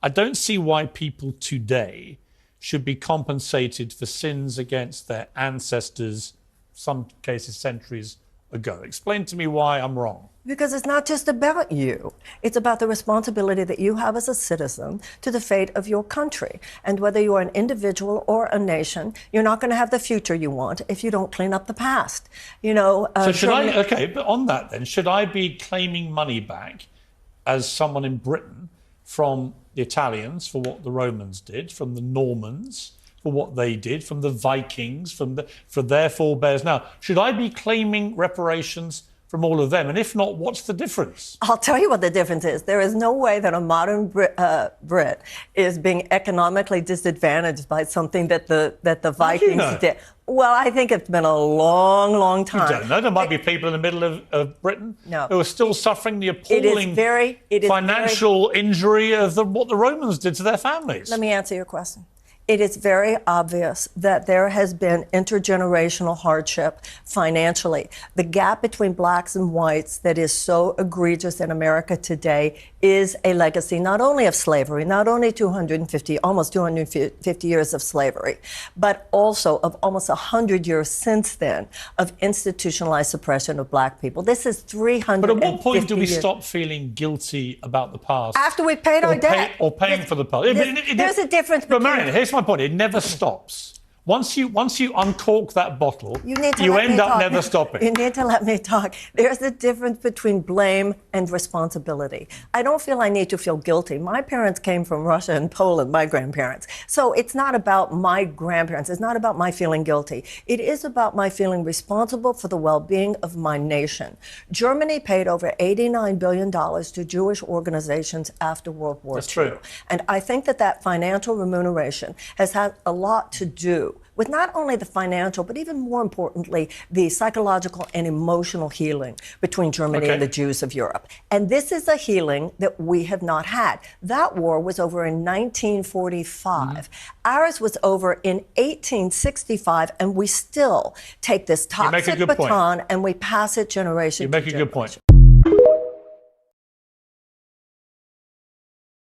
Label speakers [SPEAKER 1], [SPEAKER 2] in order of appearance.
[SPEAKER 1] I don't see why people today should be compensated for sins against their ancestors, some cases centuries ago. Explain to me why I'm wrong.
[SPEAKER 2] Because it's not just about you. It's about the responsibility that you have as a citizen to the fate of your country. And whether you are an individual or a nation, you're not going to have the future you want if you don't clean up the past.
[SPEAKER 1] So should but on that then, should I be claiming money back as someone in Britain from the Italians for what the Romans did, from the Normans for what they did, from the Vikings, for their forebears? Now, should I be claiming reparations from all of them? And if not, what's the difference?
[SPEAKER 2] I'll tell you what the difference is. There is no way that a modern Brit is being economically disadvantaged by something that the Vikings did. Well, I think it's been a long, long time.
[SPEAKER 1] You don't know. There might be people in the middle of Britain who are still suffering the appalling financial injury of what the Romans did to their families.
[SPEAKER 2] Let me answer your question. It is very obvious that there has been intergenerational hardship financially. The gap between blacks and whites that is so egregious in America today is a legacy not only of slavery, not only almost 250 years of slavery, but also of almost 100 years since then of institutionalized suppression of black people. This is 350 years.
[SPEAKER 1] But at what point do we stop feeling guilty about the past?
[SPEAKER 2] After we've paid our debt.
[SPEAKER 1] Or paying for the past.
[SPEAKER 2] There's a difference between...
[SPEAKER 1] But Marion, here's my point. It never stops. Once you uncork that bottle, you end up never stopping.
[SPEAKER 2] You need to let me talk. There's a difference between blame and responsibility. I don't feel I need to feel guilty. My parents came from Russia and Poland, my grandparents. So it's not about my grandparents. It's not about my feeling guilty. It is about my feeling responsible for the well-being of my nation. Germany paid over $89 billion to Jewish organizations after World War II.
[SPEAKER 1] That's true.
[SPEAKER 2] And I think that financial remuneration has had a lot to do with not only the financial, but even more importantly, the psychological and emotional healing between Germany and the Jews of Europe. And this is a healing that we have not had. That war was over in 1945. Ours was over in 1865, and we still take this toxic baton and we pass it generation to generation.
[SPEAKER 1] You make a good point.